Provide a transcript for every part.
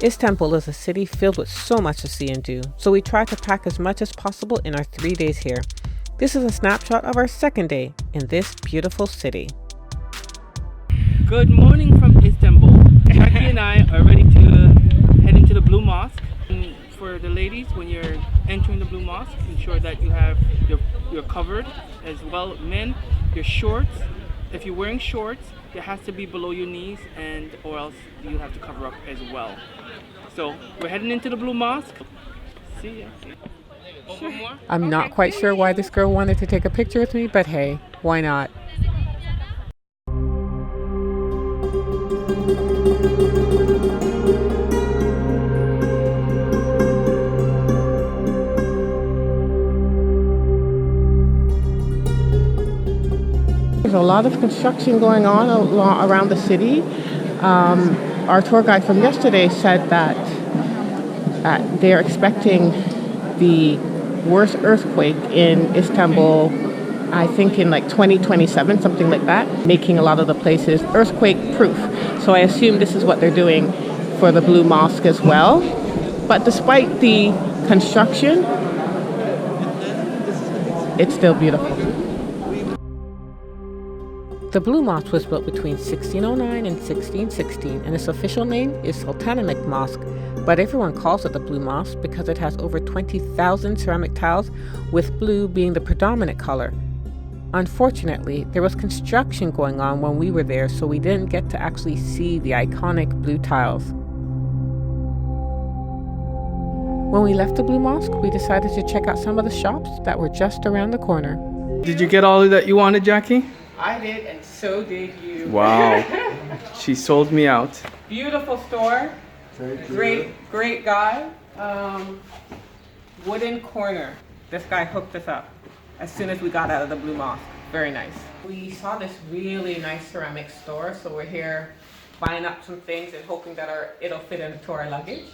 Istanbul is a city filled with so much to see and do, so we tried to pack as much as possible in our 3 days here. This is a snapshot of our second day in this beautiful city. Good morning from Istanbul. Jackie and I are ready to head into the Blue Mosque. And for the ladies, when you're entering the Blue Mosque, ensure that you're covered as well. Men, your shorts. If you're wearing shorts, it has to be below your knees, or else you have to cover up as well. So we're heading into the Blue Mosque. See ya. Over more? I'm not quite sure why this girl wanted to take a picture with me, but hey, why not? There's a lot of construction going on around the city. Our tour guide from yesterday said that they're expecting the worst earthquake in Istanbul, I think in like 2027, something like that, making a lot of the places earthquake proof. So I assume this is what they're doing for the Blue Mosque as well. But despite the construction, it's still beautiful. The Blue Mosque was built between 1609 and 1616, and its official name is Sultanahmet Mosque, but everyone calls it the Blue Mosque because it has over 20,000 ceramic tiles, with blue being the predominant color. Unfortunately, there was construction going on when we were there, so we didn't get to actually see the iconic blue tiles. When we left the Blue Mosque, we decided to check out some of the shops that were just around the corner. Did you get all that you wanted, Jackie? I did, and so did you. Wow. She sold me out. Beautiful store. Great guy. Wooden corner. This guy hooked us up as soon as we got out of the Blue Mosque. Very nice. We saw this really nice ceramic store, so we're here buying up some things and hoping that it'll fit into our luggage.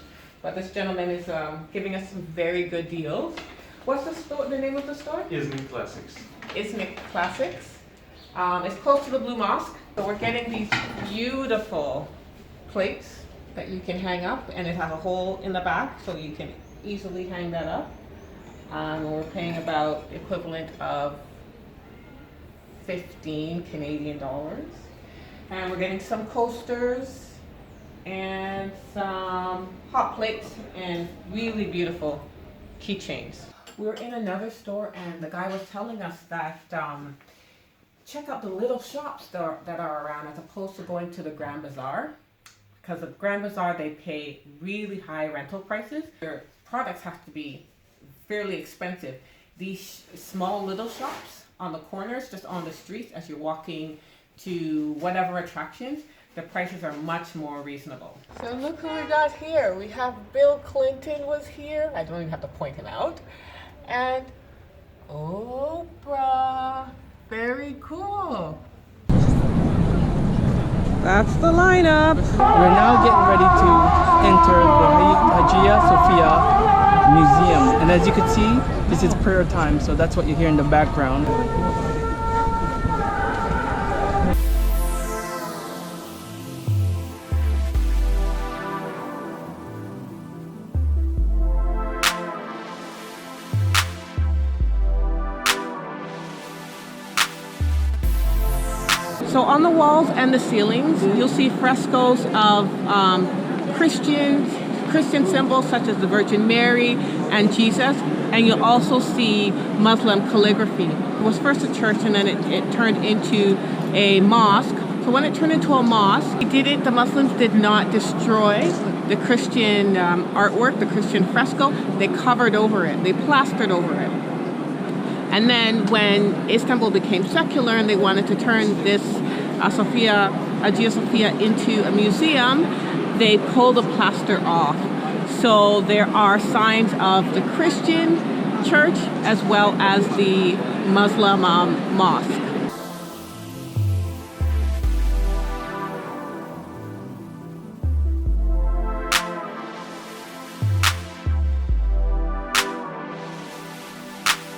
But this gentleman is giving us some very good deals. What's the name of the store? Izmir Classics. Izmir Classics. It's close to the Blue Mosque, so we're getting these beautiful plates that you can hang up, and it has a hole in the back, so you can easily hang that up. We're paying about the equivalent of 15 Canadian dollars. And we're getting some coasters and some hot plates and really beautiful keychains. We were in another store, and the guy was telling us that check out the little shops that are around as opposed to going to the Grand Bazaar. Because the Grand Bazaar, they pay really high rental prices. Their products have to be fairly expensive. These small little shops on the corners, just on the streets as you're walking to whatever attractions, the prices are much more reasonable. So look who we got here. We have Bill Clinton was here. I don't even have to point him out. And Oprah. Very cool. That's the lineup. We're now getting ready to enter the Hagia Sophia Museum. And as you can see, this is prayer time, so that's what you hear in the background. So on the walls and the ceilings, you'll see frescoes of Christian symbols such as the Virgin Mary and Jesus, and you'll also see Muslim calligraphy. It was first a church, and then it turned into a mosque. So when it turned into a mosque, the Muslims did not destroy the Christian artwork, the Christian fresco. They covered over it, they plastered over it. And then when Istanbul became secular and they wanted to turn this Hagia Sophia into a museum, they pulled the plaster off. So there are signs of the Christian church as well as the Muslim mosque.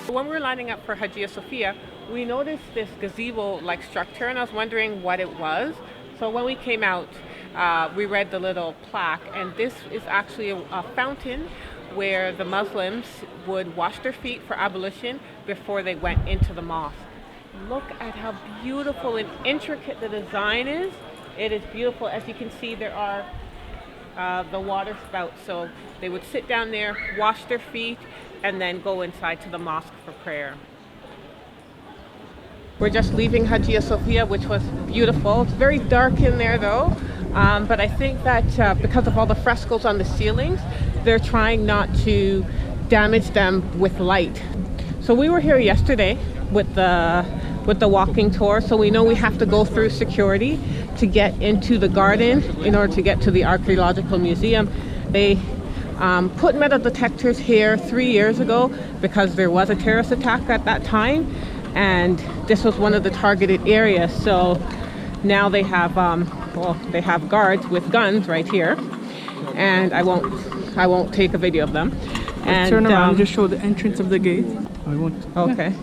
When we were lining up for Hagia Sophia, we noticed this gazebo-like structure, and I was wondering what it was. So when we came out, we read the little plaque, and this is actually a fountain where the Muslims would wash their feet for ablution before they went into the mosque. Look at how beautiful and intricate the design is. It is beautiful. As you can see, there are the water spouts. So they would sit down there, wash their feet, and then go inside to the mosque for prayer. We're just leaving Hagia Sophia, which was beautiful. It's very dark in there though. But I think that because of all the frescoes on the ceilings, they're trying not to damage them with light. So we were here yesterday with the walking tour, so we know we have to go through security to get into the garden in order to get to the Archaeological Museum. They put metal detectors here 3 years ago because there was a terrorist attack at that time, and this was one of the targeted areas. So now they have they have guards with guns right here, and I won't take a video of them. And turn around and just show the entrance of the gate. I won't. Okay.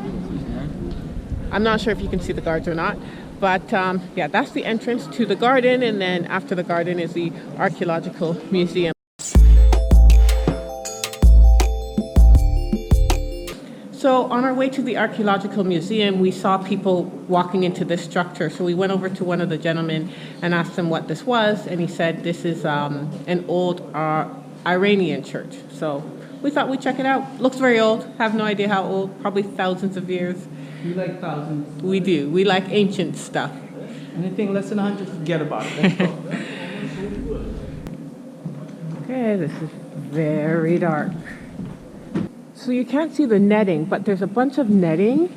I'm not sure if you can see the guards or not, but yeah, that's the entrance to the garden, and then after the garden is the Archaeological Museum. So on our way to the Archaeological Museum, we saw people walking into this structure. So we went over to one of the gentlemen and asked him what this was, and he said this is an old Iranian church. So we thought we'd check it out. Looks very old. Have no idea how old. Probably thousands of years. We like thousands. We do. We like ancient stuff. Anything less than 100, forget about it. Let's go. Okay, this is very dark. So you can't see the netting, but there's a bunch of netting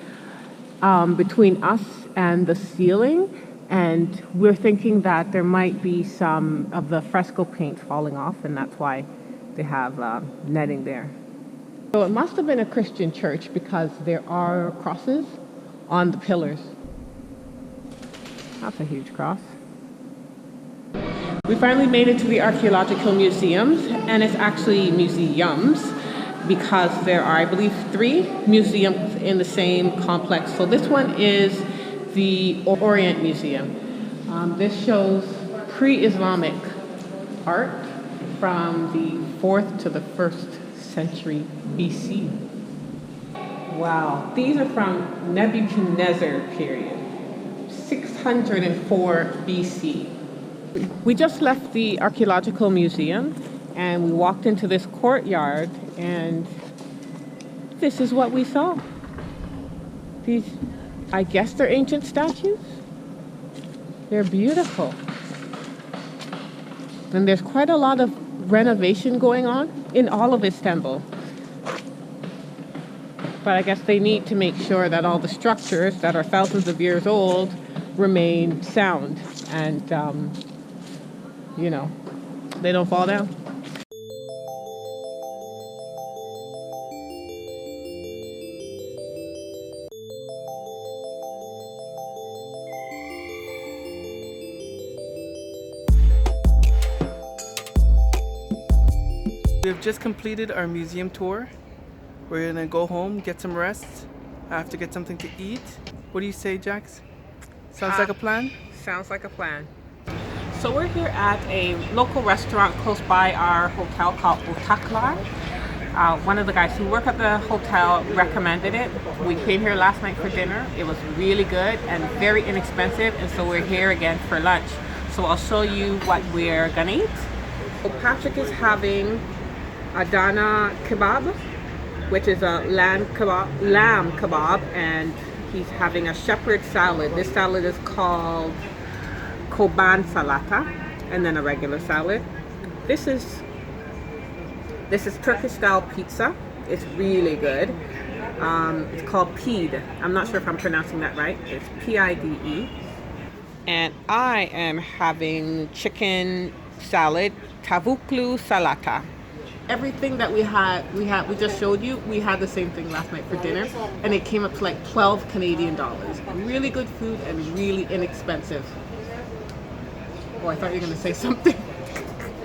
between us and the ceiling, and we're thinking that there might be some of the fresco paint falling off, and that's why they have netting there. So it must have been a Christian church because there are crosses on the pillars. That's a huge cross. We finally made it to the Archaeological Museums, and it's actually museums because there are, I believe, 3 museums in the same complex. So this one is the Orient Museum. This shows pre-Islamic art from the 4th to the 1st century BC. Wow, these are from Nebuchadnezzar period, 604 BC. We just left the Archaeological Museum and we walked into this courtyard, and this is what we saw. These, I guess they're ancient statues. They're beautiful. And there's quite a lot of renovation going on in all of Istanbul. But I guess they need to make sure that all the structures that are thousands of years old remain sound and, you know, they don't fall down. We have just completed our museum tour. We're gonna go home, get some rest. I have to get something to eat. What do you say, Jax? Sounds like a plan? Sounds like a plan. So we're here at a local restaurant close by our hotel called Utaklar. One of the guys who work at the hotel recommended it. We came here last night for dinner. It was really good and very inexpensive, and so we're here again for lunch. So I'll show you what we're gonna eat. So Patrick is having Adana kebab, which is a lamb kebab, and he's having a shepherd salad. This salad is called koban salata, and then a regular salad. This is Turkish style pizza. It's really good. It's called pide. I'm not sure if I'm pronouncing that right. It's Pide. And I am having chicken salad, tavuklu salata. Everything that we just showed you, we had the same thing last night for dinner, and it came up to like 12 Canadian dollars. Really good food and really inexpensive. Oh, I thought you were gonna say something.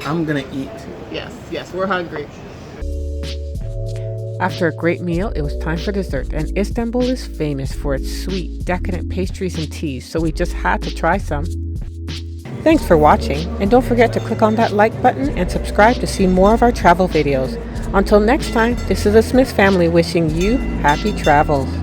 I'm gonna eat. Yes, we're hungry. After a great meal, it was time for dessert, and Istanbul is famous for its sweet, decadent pastries and teas, so we just had to try some. Thanks for watching, and don't forget to click on that like button and subscribe to see more of our travel videos. Until next time, this is the Smith family wishing you happy travels.